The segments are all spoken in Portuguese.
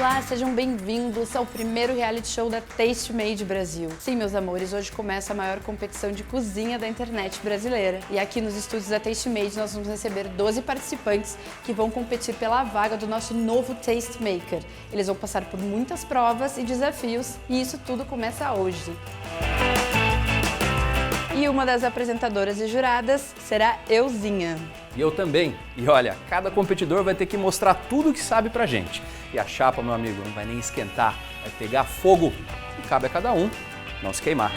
Olá, sejam bem-vindos ao primeiro reality show da Taste Made Brasil. Sim, meus amores, hoje começa a maior competição de cozinha da internet brasileira. E aqui nos estúdios da Taste Made nós vamos receber 12 participantes que vão competir pela vaga do nosso novo Taste Maker. Eles vão passar por muitas provas e desafios e isso tudo começa hoje. E uma das apresentadoras e juradas será euzinha. E eu também. E olha, cada competidor vai ter que mostrar tudo o que sabe pra gente. E a chapa, meu amigo, não vai nem esquentar, vai pegar fogo. E cabe a cada um não se queimar.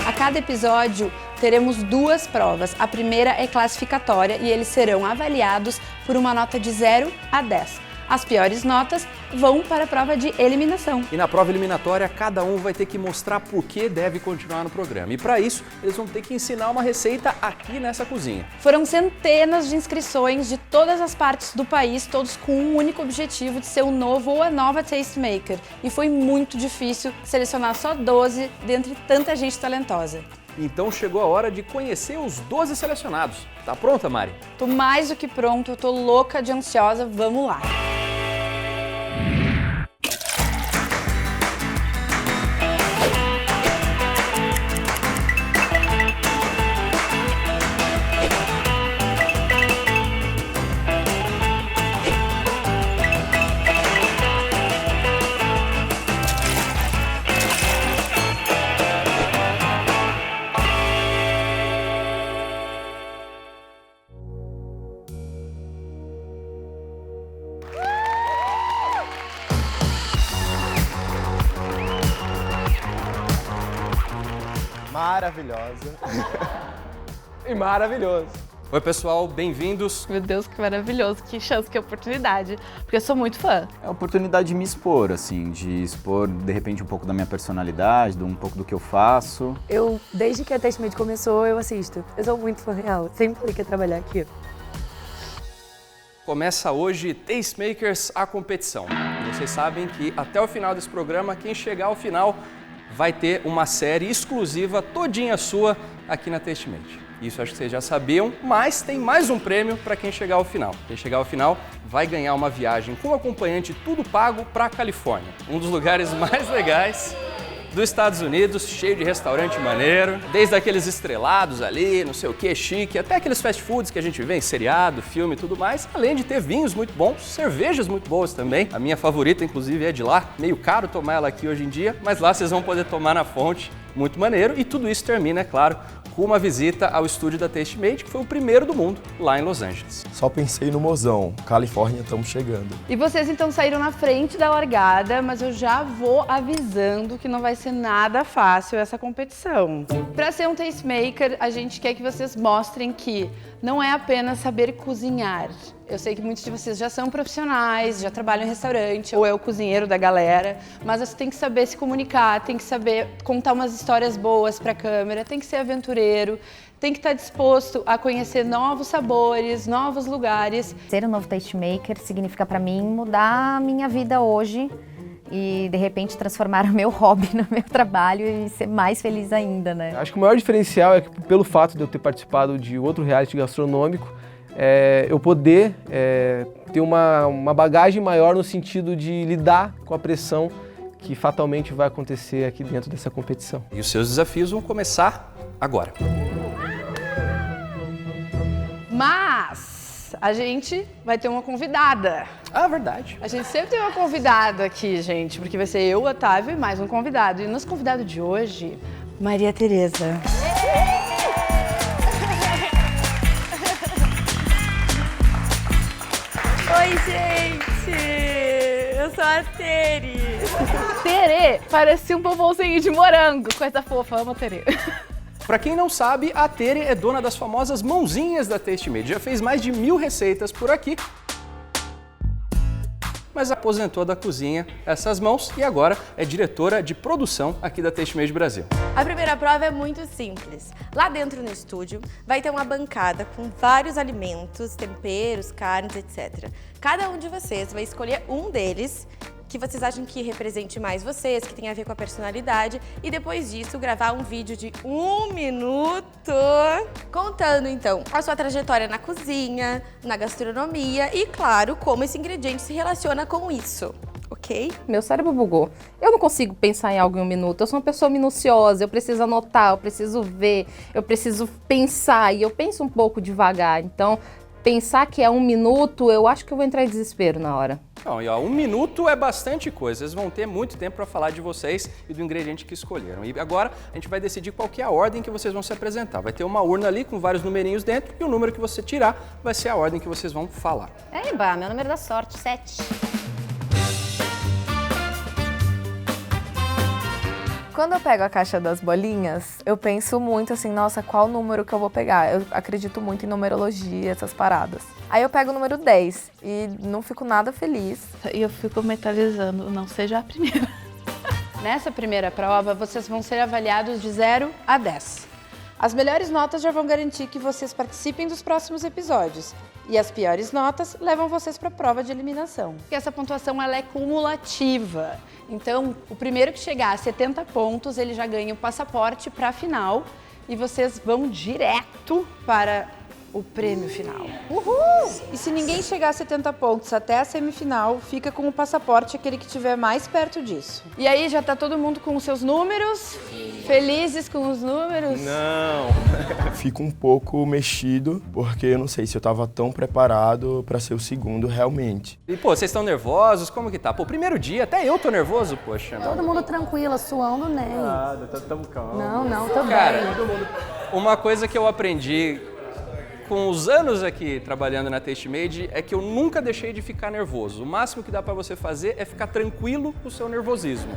A cada episódio teremos duas provas. A primeira é classificatória e eles serão avaliados por uma nota de 0 a 10. As piores notas vão para a prova de eliminação. E na prova eliminatória, cada um vai ter que mostrar por que deve continuar no programa. E para isso, eles vão ter que ensinar uma receita aqui nessa cozinha. Foram centenas de inscrições de todas as partes do país, todos com um único objetivo de ser o novo ou a nova Taste Maker. E foi muito difícil selecionar só 12 dentre tanta gente talentosa. Então chegou a hora de conhecer os 12 selecionados. Tá pronta, Mari? Tô mais do que pronto, eu tô louca de ansiosa, vamos lá! Maravilhosa e maravilhoso. Oi, pessoal, bem-vindos. Meu Deus, que maravilhoso, que chance, que oportunidade, porque eu sou muito fã. É a oportunidade de me expor, assim, de expor, de repente, um pouco da minha personalidade, um pouco do que eu faço. Desde que a Taste Made começou, eu assisto. Eu sou muito fã real, sempre falei que ia trabalhar aqui. Começa hoje Tastemakers, a competição. E vocês sabem que até o final desse programa, quem chegar ao final vai ter uma série exclusiva todinha sua aqui na Taste Made. Isso acho que vocês já sabiam, mas tem mais um prêmio para quem chegar ao final. Quem chegar ao final vai ganhar uma viagem com acompanhante tudo pago para a Califórnia, um dos lugares mais legais dos Estados Unidos, cheio de restaurante maneiro, desde aqueles estrelados ali, não sei o que, chique, até aqueles fast foods que a gente vê em seriado, filme e tudo mais, além de ter vinhos muito bons, cervejas muito boas também. A minha favorita, inclusive, é de lá, meio caro tomar ela aqui hoje em dia, mas lá vocês vão poder tomar na fonte, muito maneiro, e tudo isso termina, é claro, com uma visita ao estúdio da Taste Made, que foi o primeiro do mundo, lá em Los Angeles. Só pensei no mozão. Califórnia, estamos chegando. E vocês então saíram na frente da largada, mas eu já vou avisando que não vai ser nada fácil essa competição. Para ser um tastemaker, a gente quer que vocês mostrem que não é apenas saber cozinhar. Eu sei que muitos de vocês já são profissionais, já trabalham em restaurante, ou é o cozinheiro da galera, mas você tem que saber se comunicar, tem que saber contar umas histórias boas para a câmera, tem que ser aventureiro, tem que estar disposto a conhecer novos sabores, novos lugares. Ser um novo tastemaker significa para mim mudar a minha vida hoje e de repente transformar o meu hobby no meu trabalho e ser mais feliz ainda, né? Acho que o maior diferencial é que pelo fato de eu ter participado de outro reality gastronômico, eu poder ter uma bagagem maior no sentido de lidar com a pressão que fatalmente vai acontecer aqui dentro dessa competição. E os seus desafios vão começar agora. Mas a gente vai ter uma convidada. Ah, verdade. A gente sempre tem uma convidada aqui, gente, porque vai ser eu, Otávio e mais um convidado. E nosso convidado de hoje, Maria Tereza. Oi, gente! Eu sou a Tere. Tere! Parecia um bombonzinho de morango, coisa fofa, amo a Tere. Para quem não sabe, a Tere é dona das famosas mãozinhas da Taste Made. Já fez mais de 1000 receitas por aqui, mas aposentou da cozinha essas mãos e agora é diretora de produção aqui da Taste Made Brasil. A primeira prova é muito simples. Lá dentro no estúdio vai ter uma bancada com vários alimentos, temperos, carnes, etc. Cada um de vocês vai escolher um deles que vocês acham que represente mais vocês, que tem a ver com a personalidade. E depois disso, gravar um vídeo de 1 minuto contando, então, a sua trajetória na cozinha, na gastronomia e, claro, como esse ingrediente se relaciona com isso. Ok? Meu cérebro bugou. Eu não consigo pensar em algo em 1 minuto. Eu sou uma pessoa minuciosa, eu preciso anotar, eu preciso ver, eu preciso pensar. E eu penso um pouco devagar. Então, pensar que é 1 minuto, eu acho que eu vou entrar em desespero na hora. Não, e ó, 1 minuto é bastante coisa. Vocês vão ter muito tempo para falar de vocês e do ingrediente que escolheram. E agora a gente vai decidir qual que é a ordem que vocês vão se apresentar. Vai ter uma urna ali com vários numerinhos dentro e o número que você tirar vai ser a ordem que vocês vão falar. Eba, meu número da sorte, 7. Quando eu pego a caixa das bolinhas, eu penso muito assim, nossa, qual número que eu vou pegar? Eu acredito muito em numerologia, essas paradas. Aí eu pego o número 10 e não fico nada feliz. E eu fico mentalizando, não seja a primeira. Nessa primeira prova, vocês vão ser avaliados de 0 a 10. As melhores notas já vão garantir que vocês participem dos próximos episódios. E as piores notas levam vocês para a prova de eliminação. Porque essa pontuação ela é cumulativa. Então, o primeiro que chegar a 70 pontos, ele já ganha o passaporte para a final. E vocês vão direto para o prêmio final. Uhul! E se ninguém chegar a 70 pontos até a semifinal, fica com o passaporte aquele que estiver mais perto disso. E aí, já tá todo mundo com os seus números? Felizes com os números? Não. Fico um pouco mexido, porque eu não sei se eu tava tão preparado para ser o segundo realmente. E, pô, vocês estão nervosos? Como que tá? Pô, primeiro dia, até eu tô nervoso, poxa. Todo mundo tranquilo, suando nem. Tamo calmo. Não, tô Cara, bem. uma coisa que eu aprendi com os anos aqui trabalhando na TasteMade é que eu nunca deixei de ficar nervoso. O máximo que dá pra você fazer é ficar tranquilo com o seu nervosismo.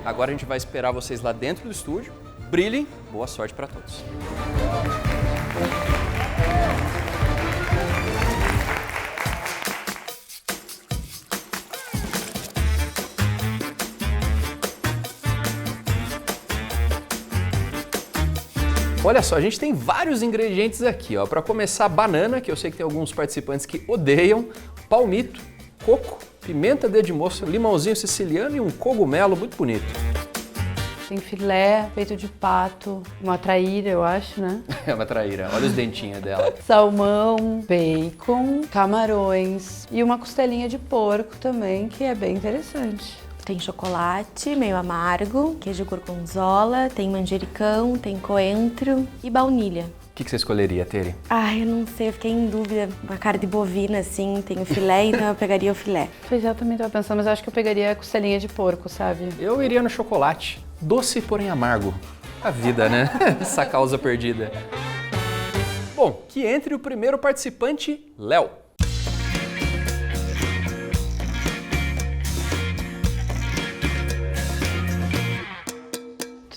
Agora a gente vai esperar vocês lá dentro do estúdio. Brilhem, boa sorte pra todos. Olha só, a gente tem vários ingredientes aqui, ó. Para começar, banana, que eu sei que tem alguns participantes que odeiam, palmito, coco, pimenta dedo de moça, limãozinho siciliano e um cogumelo muito bonito. Tem filé, peito de pato, uma traíra, eu acho, né? É uma traíra, olha os dentinhos dela. Salmão, bacon, camarões e uma costelinha de porco também, que é bem interessante. Tem chocolate, meio amargo, queijo gorgonzola, tem manjericão, tem coentro e baunilha. O que você escolheria, Tere? Ai, eu não sei, eu fiquei em dúvida. Uma carne bovina, assim, tem o filé, então eu pegaria o filé. Pois é, eu também tava pensando, mas eu acho que eu pegaria a costelinha de porco, sabe? Eu iria no chocolate. Doce, porém amargo. A vida, né? Essa causa perdida. Bom, que entre o primeiro participante, Léo.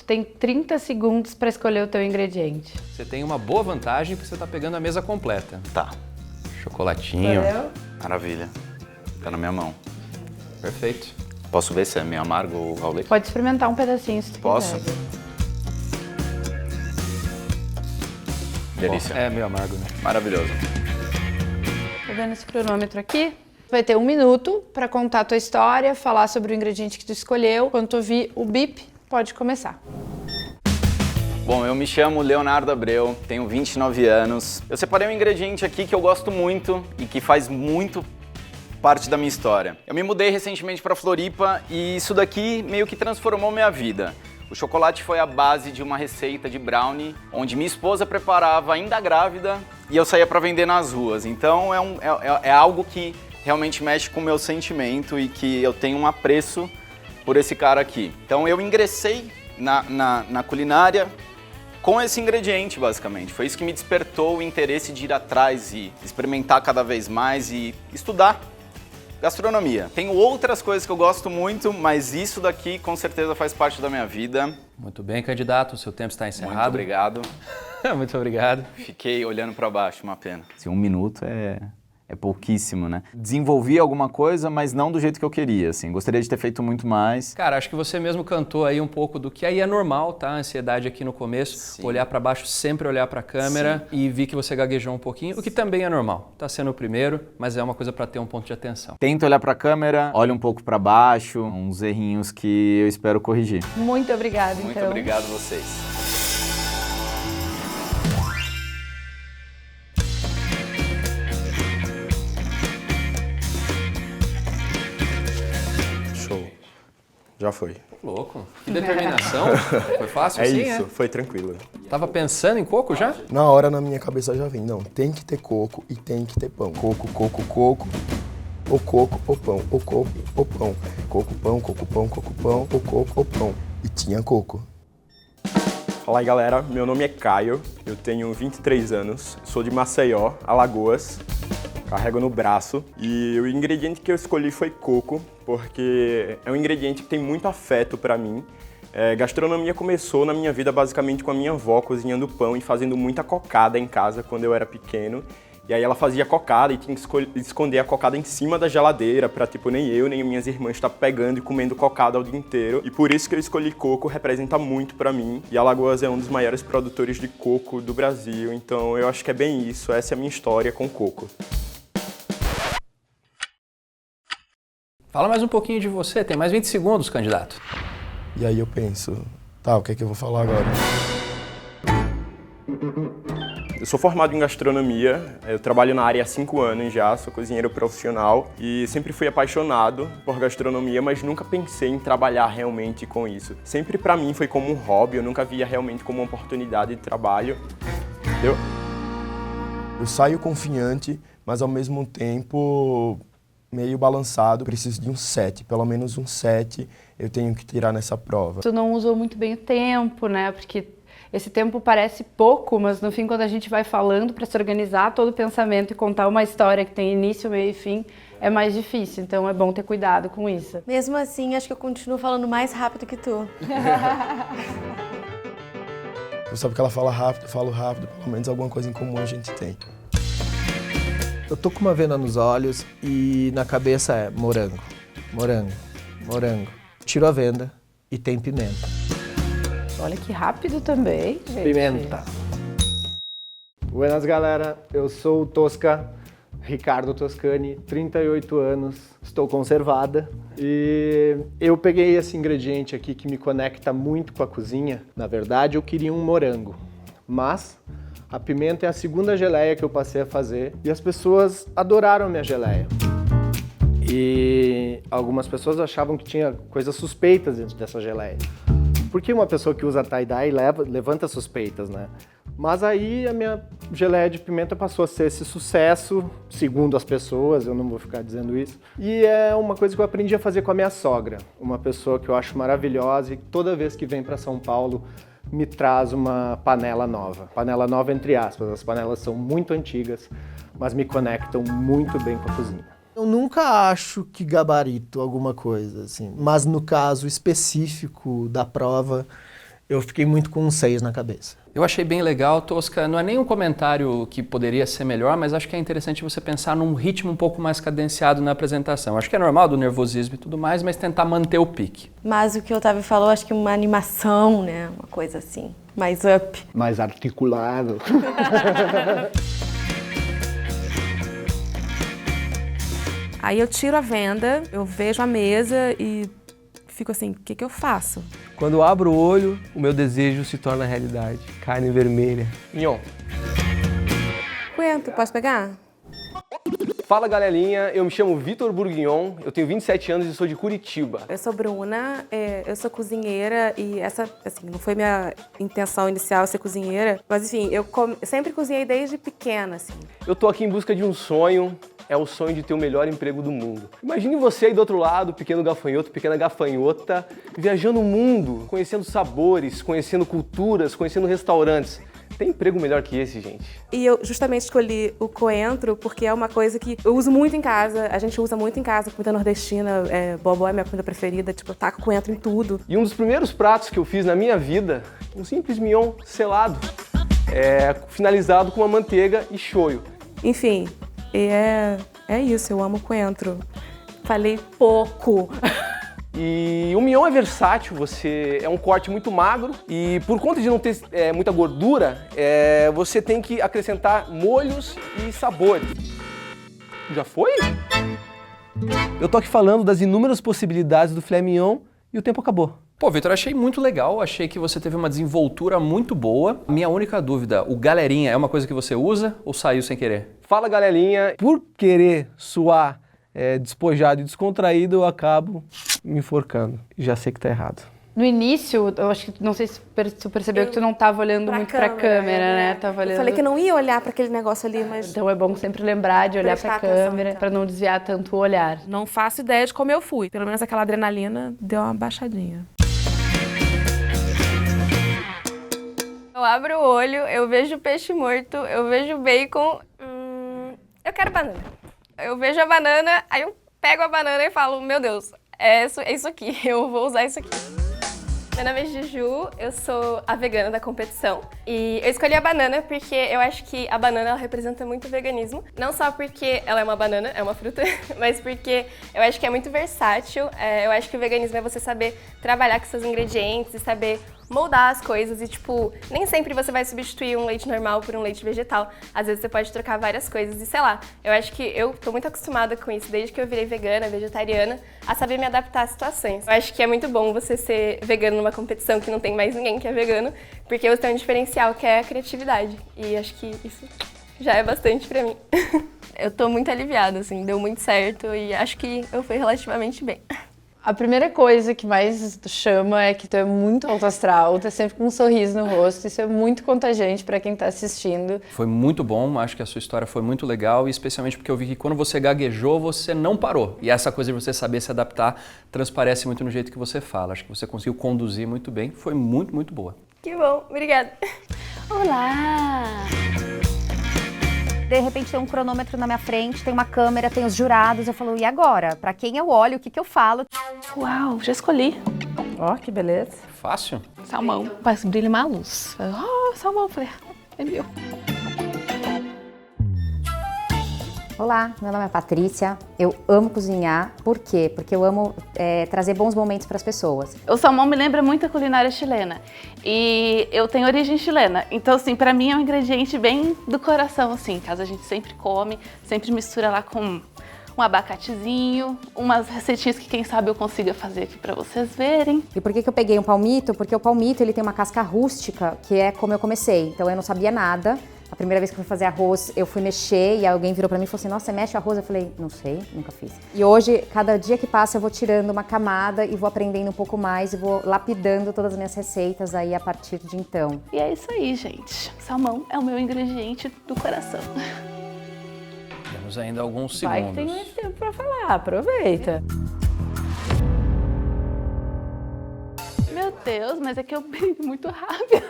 Tem 30 segundos para escolher o teu ingrediente. Você tem uma boa vantagem porque você tá pegando a mesa completa. Tá. Chocolatinho. Valeu? Maravilha. Tá na minha mão. Perfeito. Posso ver se é meio amargo ou Raulê? Pode experimentar um pedacinho se tu Posso? quiser. Delícia. É meio amargo, né? Maravilhoso. Tô vendo esse cronômetro aqui. Vai ter 1 minuto para contar a tua história, falar sobre o ingrediente que tu escolheu. Quando tu ouvir o bip, pode começar. Bom, eu me chamo Leonardo Abreu, tenho 29 anos. Eu separei um ingrediente aqui que eu gosto muito e que faz muito parte da minha história. Eu me mudei recentemente para Floripa e isso daqui meio que transformou minha vida. O chocolate foi a base de uma receita de brownie, onde minha esposa preparava ainda grávida e eu saía para vender nas ruas. Então é algo que realmente mexe com o meu sentimento e que eu tenho um apreço por esse cara aqui. Então eu ingressei na culinária com esse ingrediente, basicamente. Foi isso que me despertou o interesse de ir atrás e experimentar cada vez mais e estudar gastronomia. Tenho outras coisas que eu gosto muito, mas isso daqui com certeza faz parte da minha vida. Muito bem, candidato. O seu tempo está encerrado. Muito obrigado. Muito obrigado. Fiquei olhando para baixo, uma pena. Se 1 minuto é É pouquíssimo, né? Desenvolvi alguma coisa, mas não do jeito que eu queria, assim. Gostaria de ter feito muito mais. Cara, acho que você mesmo cantou aí um pouco do que aí é normal, tá? A ansiedade aqui no começo, Sim. olhar pra baixo, sempre olhar pra câmera e vi que você gaguejou um pouquinho, o que também é normal. Tá sendo o primeiro, mas é uma coisa pra ter um ponto de atenção. Tento olhar pra câmera, olho um pouco pra baixo, uns errinhos que eu espero corrigir. Muito obrigada, então. Muito obrigado a vocês. Show. Já foi. Louco. Que determinação. Foi fácil É assim, isso, foi tranquilo. Tava pensando em coco já? Na hora, na minha cabeça já vem, não, tem que ter coco e tem que ter pão. Coco, coco, coco. O coco, o pão, o coco, o pão. Coco, pão, coco, pão, coco, pão, o coco, o pão. E tinha coco. Fala aí, galera. Meu nome é Caio, eu tenho 23 anos, sou de Maceió, Alagoas. Carrego no braço. E o ingrediente que eu escolhi foi coco, porque é um ingrediente que tem muito afeto pra mim. Gastronomia começou na minha vida basicamente com a minha avó cozinhando pão e fazendo muita cocada em casa quando eu era pequeno. E aí ela fazia cocada e tinha que esconder a cocada em cima da geladeira pra, tipo, nem eu nem minhas irmãs estar pegando e comendo cocada o dia inteiro. E por isso que eu escolhi coco, representa muito pra mim. E Alagoas é um dos maiores produtores de coco do Brasil, então eu acho que é bem isso, essa é a minha história com coco. Fala mais um pouquinho de você, tem mais 20 segundos, candidato. E aí eu penso, tá, o que é que eu vou falar agora? Eu sou formado em gastronomia, eu trabalho na área há 5 anos já, sou cozinheiro profissional e sempre fui apaixonado por gastronomia, mas nunca pensei em trabalhar realmente com isso. Sempre pra mim foi como um hobby, eu nunca via realmente como uma oportunidade de trabalho, entendeu? Eu saio confiante, mas ao mesmo tempo meio balançado, preciso de um 7, pelo menos um 7 eu tenho que tirar nessa prova. Tu não usou muito bem o tempo, né? Porque esse tempo parece pouco, mas no fim, quando a gente vai falando para se organizar todo o pensamento e contar uma história que tem início, meio e fim, é mais difícil. Então é bom ter cuidado com isso. Mesmo assim, acho que eu continuo falando mais rápido que tu. Você sabe que ela fala rápido, eu falo rápido, pelo menos alguma coisa em comum a gente tem. Eu tô com uma venda nos olhos e na cabeça é morango, morango, morango. Tiro a venda e tem pimenta. Olha que rápido também, gente. Pimenta. Buenas, galera. Eu sou o Tosca, Ricardo Toscani, 38 anos, estou conservada. E eu peguei esse ingrediente aqui que me conecta muito com a cozinha. Na verdade, eu queria um morango, mas a pimenta é a segunda geleia que eu passei a fazer e as pessoas adoraram a minha geleia. E algumas pessoas achavam que tinha coisas suspeitas dentro dessa geleia. Porque uma pessoa que usa tie-dye levanta suspeitas, né? Mas aí a minha geleia de pimenta passou a ser esse sucesso, segundo as pessoas, eu não vou ficar dizendo isso. E é uma coisa que eu aprendi a fazer com a minha sogra, uma pessoa que eu acho maravilhosa e toda vez que vem para São Paulo me traz uma panela nova. Panela nova entre aspas, as panelas são muito antigas, mas me conectam muito bem com a cozinha. Eu nunca acho que gabarito alguma coisa, assim. Mas no caso específico da prova, eu fiquei muito com um 6 na cabeça. Eu achei bem legal, Tosca, não é nem um comentário que poderia ser melhor, mas acho que é interessante você pensar num ritmo um pouco mais cadenciado na apresentação. Acho que é normal do nervosismo e tudo mais, mas tentar manter o pique. Mas o que o Otávio falou, acho que uma animação, né? Uma coisa assim, mais up. Mais articulado. Aí eu tiro a venda, eu vejo a mesa e fico assim, o que eu faço? Quando eu abro o olho, o meu desejo se torna realidade. Carne vermelha. Mignon. Coentro, posso pegar? Fala, galerinha. Eu me chamo Vitor Bourguignon, eu tenho 27 anos e sou de Curitiba. Eu sou Bruna, eu sou cozinheira e essa, assim, não foi minha intenção inicial ser cozinheira, mas enfim, eu sempre cozinhei desde pequena, assim. Eu tô aqui em busca de um sonho. É o sonho de ter o melhor emprego do mundo. Imagine você aí do outro lado, pequeno gafanhoto, pequena gafanhota, viajando o mundo, conhecendo sabores, conhecendo culturas, conhecendo restaurantes. Tem emprego melhor que esse, gente? E eu justamente escolhi o coentro porque é uma coisa que eu uso muito em casa, a gente usa muito em casa, comida nordestina, bobó é minha comida preferida, tipo, eu taco coentro em tudo. E um dos primeiros pratos que eu fiz na minha vida, um simples mignon selado, finalizado com uma manteiga e shoyu. Enfim, E é isso, eu amo coentro. Falei pouco. E o mignon é versátil, você é um corte muito magro e por conta de não ter muita gordura, você tem que acrescentar molhos e sabores. Já foi? Eu tô aqui falando das inúmeras possibilidades do filé mignon e o tempo acabou. Pô, Vitor, achei muito legal, achei que você teve uma desenvoltura muito boa. Minha única dúvida, o galerinha é uma coisa que você usa ou saiu sem querer? Fala, galerinha, por querer suar despojado e descontraído, eu acabo me enforcando. Já sei que tá errado. No início, eu acho que, não sei se tu percebeu que tu não tava olhando muito pra câmera, né? Tava olhando... Eu falei que não ia olhar pra aquele negócio ali, mas... Então é bom sempre lembrar de olhar pra câmera, pra não desviar tanto o olhar. Não faço ideia de como eu fui. Pelo menos aquela adrenalina deu uma baixadinha. Eu abro o olho, eu vejo peixe morto, eu vejo bacon, eu quero banana. Eu vejo a banana, aí eu pego a banana e falo, meu Deus, é isso aqui, eu vou usar isso aqui. Meu nome é Juju, eu sou a vegana da competição e eu escolhi a banana porque eu acho que a banana ela representa muito o veganismo. Não só porque ela é uma banana, é uma fruta, mas porque eu acho que é muito versátil. Eu acho que o veganismo é você saber trabalhar com seus ingredientes e saber moldar as coisas e, tipo, nem sempre você vai substituir um leite normal por um leite vegetal. Às vezes você pode trocar várias coisas e, sei lá, eu acho que eu tô muito acostumada com isso desde que eu virei vegana, vegetariana, a saber me adaptar às situações. Eu acho que é muito bom você ser vegano numa competição que não tem mais ninguém que é vegano, porque você tem um diferencial que é a criatividade. E acho que isso já é bastante pra mim. Eu tô muito aliviada, assim, deu muito certo e acho que eu fui relativamente bem. A primeira coisa que mais chama é que tu é muito alto astral, tu é sempre com um sorriso no rosto, isso é muito contagiante para quem tá assistindo. Foi muito bom, acho que a sua história foi muito legal, e especialmente porque eu vi que quando você gaguejou, você não parou. E essa coisa de você saber se adaptar transparece muito no jeito que você fala. Acho que você conseguiu conduzir muito bem, foi muito, muito boa. Que bom, obrigada. Olá! De repente tem um cronômetro na minha frente, tem uma câmera, tem os jurados. Eu falo, e agora? Pra quem eu olho, o que eu falo? Uau, já escolhi. Ó, que beleza. Fácil? Salmão, mas brilha uma luz. Salmão, falei, é meu. Olá, meu nome é Patrícia, eu amo cozinhar. Por quê? Porque eu amo trazer bons momentos para as pessoas. O salmão me lembra muito a culinária chilena e eu tenho origem chilena, então assim, pra mim é um ingrediente bem do coração, assim, em casa a gente sempre come, sempre mistura lá com um abacatezinho, umas receitinhas que quem sabe eu consiga fazer aqui pra vocês verem. E por que eu peguei um palmito? Porque o palmito ele tem uma casca rústica, que é como eu comecei, então eu não sabia nada. A primeira vez que eu fui fazer arroz, eu fui mexer e alguém virou pra mim e falou assim, nossa, você mexe o arroz? Eu falei, não sei, nunca fiz. E hoje, cada dia que passa, eu vou tirando uma camada e vou aprendendo um pouco mais e vou lapidando todas as minhas receitas aí a partir de então. E é isso aí, gente. Salmão é o meu ingrediente do coração. Temos ainda alguns Vai segundos. que tem mais tempo pra falar, aproveita. Meu Deus, mas é que eu brinco muito rápido.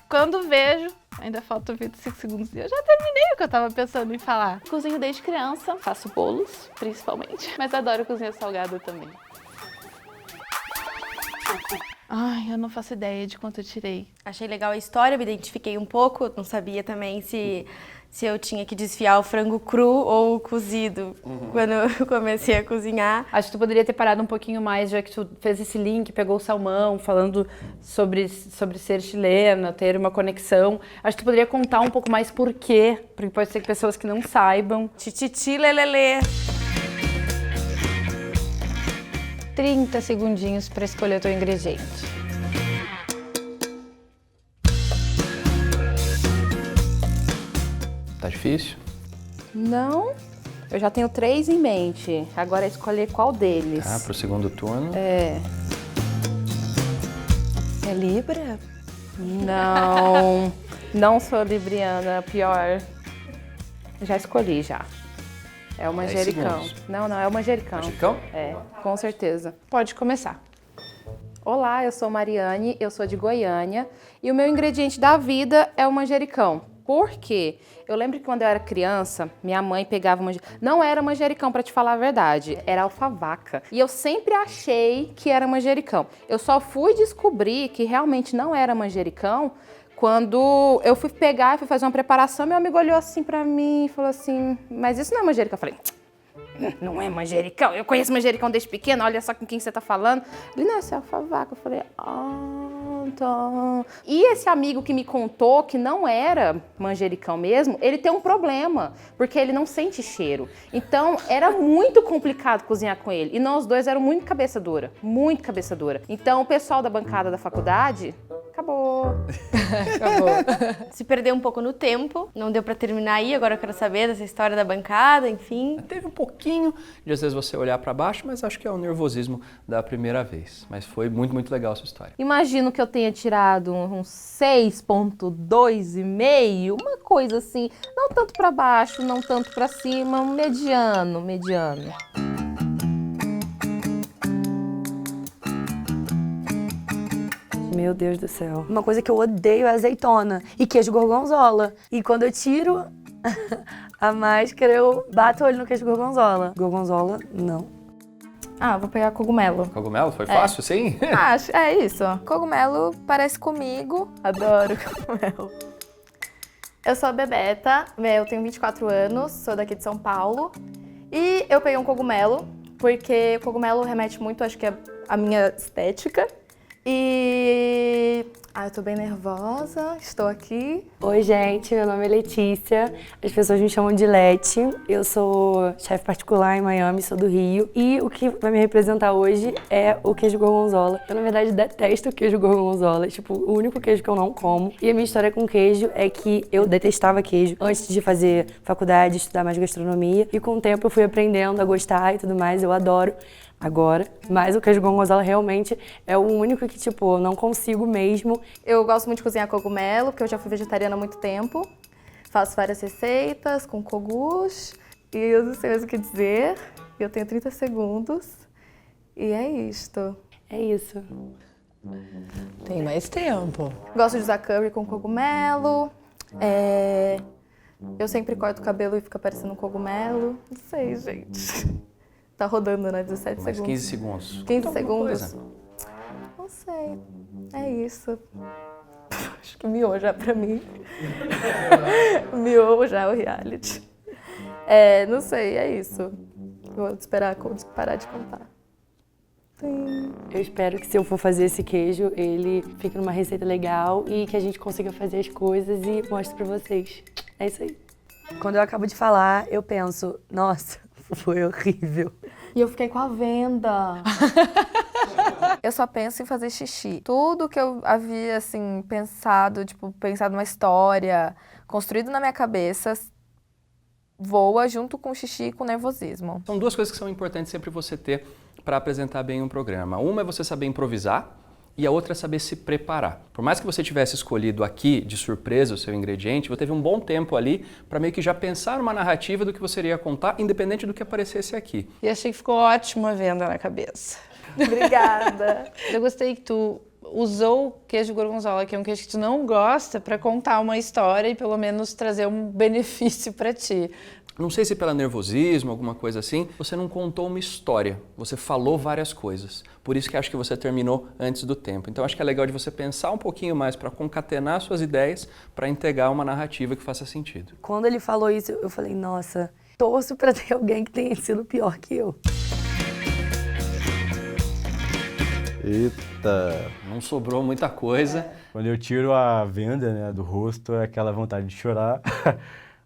Quando vejo, ainda faltam 25 segundos e eu já terminei o que eu tava pensando em falar. Cozinho desde criança, faço bolos, principalmente, mas adoro cozinha salgada também. Ai, eu não faço ideia de quanto eu tirei. Achei legal a história, me identifiquei um pouco, não sabia também se eu tinha que desfiar o frango cru ou cozido quando eu comecei a cozinhar. Acho que tu poderia ter parado um pouquinho mais, já que tu fez esse link, pegou o salmão, falando sobre ser chilena, ter uma conexão. Acho que tu poderia contar um pouco mais por quê, porque pode ser que pessoas que não saibam. Tititi lelele. 30 segundinhos para escolher o teu ingrediente. Tá difícil? Não, eu já tenho 3 em mente. Agora é escolher qual deles. Tá, pro segundo turno. É Libra? Não, não sou libriana, pior. Já escolhi, já. É o 10 manjericão. segundos. Não, é o manjericão. Manjericão? É, com certeza. Pode começar. Olá, eu sou Mariane, eu sou de Goiânia e o meu ingrediente da vida é o manjericão. Por quê? Eu lembro que quando eu era criança, minha mãe pegava manjericão. Não era manjericão, pra te falar a verdade, era alfavaca. E eu sempre achei que era manjericão. Eu só fui descobrir que realmente não era manjericão quando eu fui pegar, fui fazer uma preparação, meu amigo olhou assim pra mim e falou assim, mas isso não é manjericão? Eu falei, não é manjericão, eu conheço manjericão desde pequeno, olha só com quem você tá falando. Ele, não, esse é alfavaca. Eu falei, tá. E esse amigo que me contou que não era manjericão mesmo, ele tem um problema, porque ele não sente cheiro. Então, era muito complicado cozinhar com ele. E nós dois éramos muito cabeça dura, muito cabeça dura. Então, o pessoal da bancada da faculdade... Acabou. Se perdeu um pouco no tempo, não deu pra terminar aí, agora eu quero saber dessa história da bancada, enfim. Teve um pouquinho de às vezes você olhar para baixo, mas acho que é o nervosismo da primeira vez. Mas foi muito, muito legal a sua história. Imagino que eu tenha tirado um 6,2,5, uma coisa assim, não tanto pra baixo, não tanto pra cima, um mediano. Meu Deus do céu. Uma coisa que eu odeio é azeitona e queijo gorgonzola. E quando eu tiro a máscara, eu bato o olho no queijo gorgonzola. Gorgonzola, não. Ah, vou pegar cogumelo. Cogumelo? Foi fácil, sim? Acho, é isso. Cogumelo parece comigo. Adoro cogumelo. Eu sou a Bebeta, eu tenho 24 anos, sou daqui de São Paulo. E eu peguei um cogumelo, porque cogumelo remete muito, acho que à minha estética. E... eu tô bem nervosa, estou aqui. Oi, gente, meu nome é Letícia, as pessoas me chamam de Leti. Eu sou chefe particular em Miami, sou do Rio. E o que vai me representar hoje é o queijo gorgonzola. Eu, na verdade, detesto o queijo gorgonzola, tipo, o único queijo que eu não como. E a minha história com queijo é que eu detestava queijo antes de fazer faculdade, estudar mais gastronomia. E com o tempo eu fui aprendendo a gostar e tudo mais, eu adoro. Agora, mas o queijo gorgonzola realmente é o único que, tipo, eu não consigo mesmo. Eu gosto muito de cozinhar cogumelo, porque eu já fui vegetariana há muito tempo. Faço várias receitas com cogus e eu não sei mais o que dizer. Eu tenho 30 segundos e é isto. É isso. Tem mais tempo. Gosto de usar curry com cogumelo. Eu sempre corto o cabelo e fica parecendo um cogumelo. Não sei, gente. Tá rodando, né? 17 Mais segundos. 15 segundos. 15 segundos? Não sei. É isso. Acho que miou já pra mim. Miou já o reality. Não sei, é isso. Vou esperar parar de contar. Sim. Eu espero que se eu for fazer esse queijo, ele fique numa receita legal e que a gente consiga fazer as coisas e mostre pra vocês. É isso aí. Quando eu acabo de falar, eu penso, nossa, foi horrível. E eu fiquei com a venda. Eu só penso em fazer xixi. Tudo que eu havia, assim, pensado numa história, construído na minha cabeça, voa junto com o xixi e com o nervosismo. São duas coisas que são importantes sempre você ter para apresentar bem um programa. Uma é você saber improvisar e a outra é saber se preparar. Por mais que você tivesse escolhido aqui de surpresa o seu ingrediente, você teve um bom tempo ali para meio que já pensar numa narrativa do que você iria contar, independente do que aparecesse aqui. E achei que ficou ótima a venda na cabeça. Obrigada. Eu gostei que tu usou o queijo gorgonzola, que é um queijo que tu não gosta, para contar uma história e pelo menos trazer um benefício para ti. Não sei se pelo nervosismo, alguma coisa assim, você não contou uma história, você falou várias coisas. Por isso que acho que você terminou antes do tempo. Então acho que é legal de você pensar um pouquinho mais para concatenar suas ideias, para integrar uma narrativa que faça sentido. Quando ele falou isso, eu falei, nossa, torço para ter alguém que tenha sido pior que eu. Eita! Não sobrou muita coisa. Quando eu tiro a venda, né, do rosto, é aquela vontade de chorar.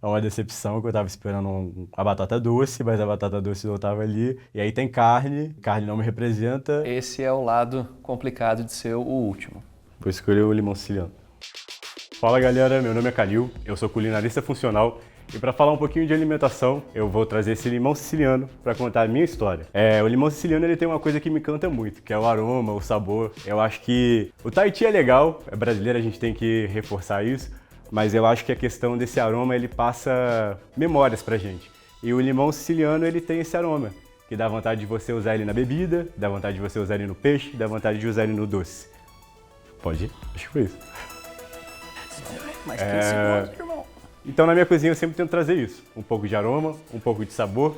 É uma decepção que eu tava esperando a batata doce, mas a batata doce não tava ali. E aí tem carne não me representa. Esse é o lado complicado de ser o último. Vou escolher o limão siciliano. Fala galera, meu nome é Calil, eu sou culinarista funcional. E para falar um pouquinho de alimentação, eu vou trazer esse limão siciliano para contar a minha história. O limão siciliano ele tem uma coisa que me encanta muito, que é o aroma, o sabor. Eu acho que o Tahiti é legal, é brasileiro, a gente tem que reforçar isso. Mas eu acho que a questão desse aroma, ele passa memórias pra gente. E o limão siciliano, ele tem esse aroma, que dá vontade de você usar ele na bebida, dá vontade de você usar ele no peixe, dá vontade de usar ele no doce. Pode ir? Acho que foi isso. Mais 15 segundos, irmão. Então na minha cozinha eu sempre tento trazer isso. Um pouco de aroma, um pouco de sabor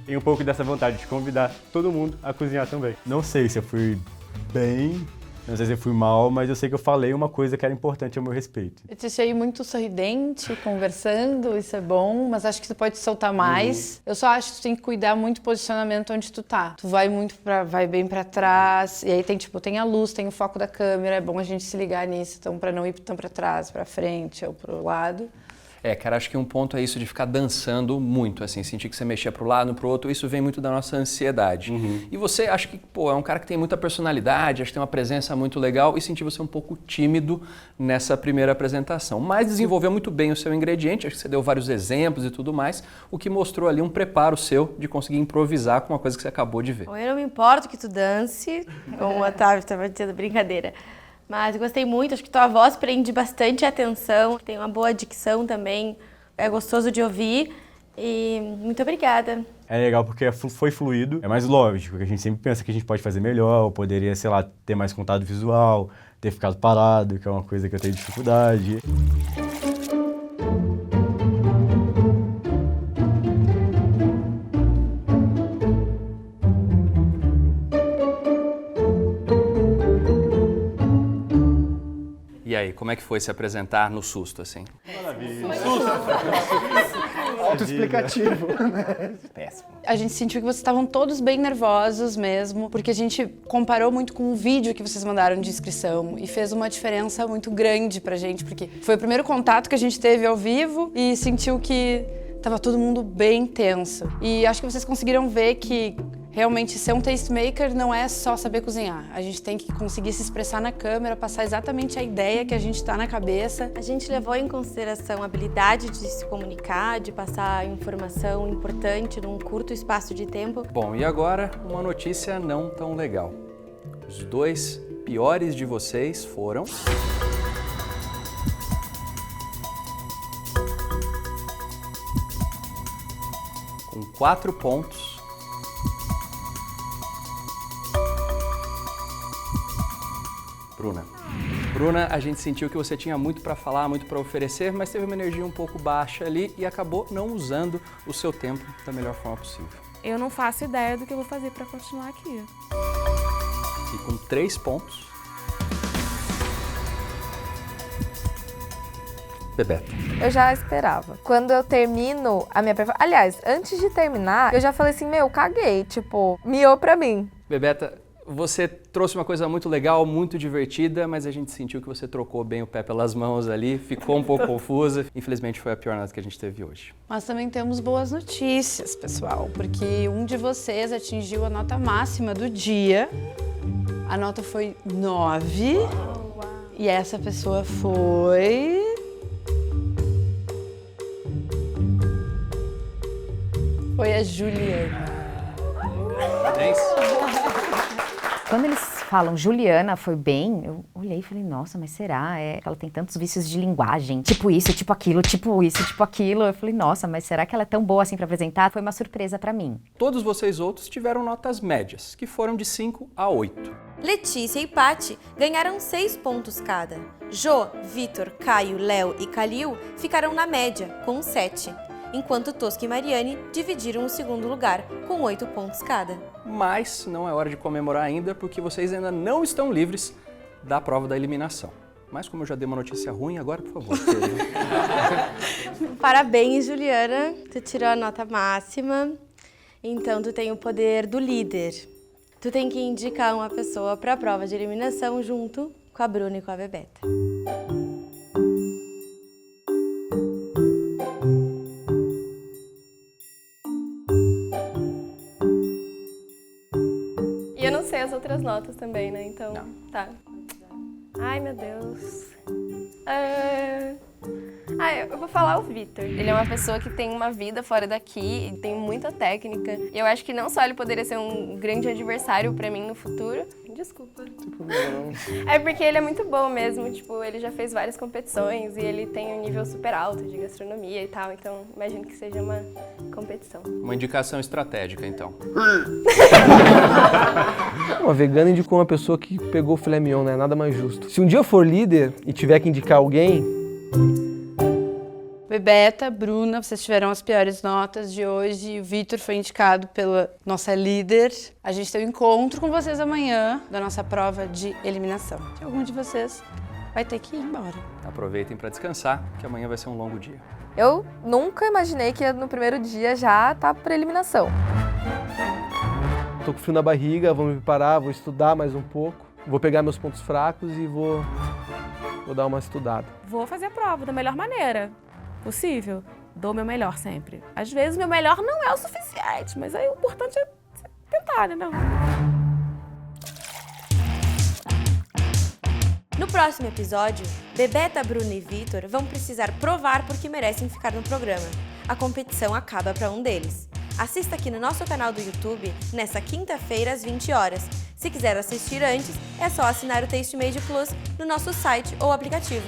e um pouco dessa vontade de convidar todo mundo a cozinhar também. Não sei se eu fui bem Não sei se eu fui mal, mas eu sei que eu falei uma coisa que era importante a meu respeito. Eu te achei muito sorridente, conversando, isso é bom, mas acho que você pode soltar mais. Eu só acho que tu tem que cuidar muito do posicionamento onde tu tá. Tu vai vai bem pra trás, e aí tem a luz, tem o foco da câmera, é bom a gente se ligar nisso, então pra não ir tão pra trás, pra frente ou pro lado. Cara, acho que um ponto é isso de ficar dançando muito, assim, sentir que você mexia pro lado, pro outro, isso vem muito da nossa ansiedade. E você, acho que, é um cara que tem muita personalidade, acho que tem uma presença muito legal e senti você um pouco tímido nessa primeira apresentação. Mas desenvolveu muito bem o seu ingrediente, acho que você deu vários exemplos e tudo mais, o que mostrou ali um preparo seu de conseguir improvisar com uma coisa que você acabou de ver. Eu não me importo que tu dance, como o Otávio estava dizendo, brincadeira. Mas eu gostei muito, acho que tua voz prende bastante atenção, tem uma boa dicção também, é gostoso de ouvir e muito obrigada. É legal porque foi fluido, é mais lógico, que a gente sempre pensa que a gente pode fazer melhor, poderia, sei lá, ter mais contato visual, ter ficado parado, que é uma coisa que eu tenho dificuldade. E aí, como é que foi se apresentar no susto, assim? Maravilha. Autoexplicativo. Péssimo. A gente sentiu que vocês estavam todos bem nervosos mesmo, porque a gente comparou muito com o vídeo que vocês mandaram de inscrição e fez uma diferença muito grande pra gente, porque foi o primeiro contato que a gente teve ao vivo e sentiu que tava todo mundo bem tenso. E acho que vocês conseguiram ver que realmente ser um tastemaker não é só saber cozinhar. A gente tem que conseguir se expressar na câmera, passar exatamente a ideia que a gente tá na cabeça. A gente levou em consideração a habilidade de se comunicar, de passar informação importante num curto espaço de tempo. Bom, e agora uma notícia não tão legal. Os 2 piores de vocês foram... com 4 pontos. Bruna, a gente sentiu que você tinha muito para falar, muito para oferecer, mas teve uma energia um pouco baixa ali e acabou não usando o seu tempo da melhor forma possível. Eu não faço ideia do que eu vou fazer para continuar aqui. E com 3 pontos... Bebeta. Eu já esperava. Quando eu termino a minha performance... Aliás, antes de terminar, eu já falei assim, caguei, miou pra mim. Bebeta, você trouxe uma coisa muito legal, muito divertida, mas a gente sentiu que você trocou bem o pé pelas mãos ali, ficou um pouco confusa. Infelizmente foi a pior nota que a gente teve hoje. Mas também temos boas notícias, pessoal, porque um de vocês atingiu a nota máxima do dia. A nota foi 9. E essa pessoa foi... Foi a Juliana. Parabéns. Quando eles falam Juliana foi bem, eu olhei e falei, nossa, mas será? Ela tem tantos vícios de linguagem, tipo isso, tipo aquilo, tipo isso, tipo aquilo. Eu falei, nossa, mas será que ela é tão boa assim pra apresentar? Foi uma surpresa pra mim. Todos vocês outros tiveram notas médias, que foram de 5 a 8. Letícia e Paty ganharam 6 pontos cada. Jô, Vitor, Caio, Léo e Calil ficaram na média, com 7. Enquanto Tosca e Mariane dividiram o segundo lugar, com 8 pontos cada. Mas não é hora de comemorar ainda, porque vocês ainda não estão livres da prova da eliminação. Mas como eu já dei uma notícia ruim, agora, por favor. Parabéns, Juliana. Tu tirou a nota máxima, então tu tem o poder do líder. Tu tem que indicar uma pessoa para a prova de eliminação junto com a Bruna e com a Bebeta. E eu não sei as outras notas também, né? Então, não. Tá. Ai, meu Deus. Eu vou falar o Vitor. Ele é uma pessoa que tem uma vida fora daqui e tem muita técnica. E eu acho que não só ele poderia ser um grande adversário pra mim no futuro. Desculpa. É porque ele é muito bom mesmo. Tipo, ele já fez várias competições e ele tem um nível super alto de gastronomia e tal. Então, imagino que seja uma competição. Uma indicação estratégica, então. Uma vegana indicou uma pessoa que pegou o filé mignon, né? Nada mais justo. Se um dia eu for líder e tiver que indicar alguém... Bebeta, Bruna, vocês tiveram as piores notas de hoje. O Vitor foi indicado pela nossa líder. A gente tem um encontro com vocês amanhã da nossa prova de eliminação. Se algum de vocês vai ter que ir embora. Aproveitem para descansar, que amanhã vai ser um longo dia. Eu nunca imaginei que no primeiro dia já tá pra eliminação. Tô com frio na barriga, vou me preparar, vou estudar mais um pouco. Vou pegar meus pontos fracos e vou dar uma estudada. Vou fazer a prova da melhor maneira possível. Dou o meu melhor sempre. Às vezes o meu melhor não é o suficiente, mas aí o importante é tentar, né? Não. No próximo episódio, Bebeta, Bruna e Vitor vão precisar provar porque merecem ficar no programa. A competição acaba para um deles. Assista aqui no nosso canal do YouTube nesta quinta-feira às 20 horas. Se quiser assistir antes, é só assinar o Taste Made Plus no nosso site ou aplicativo.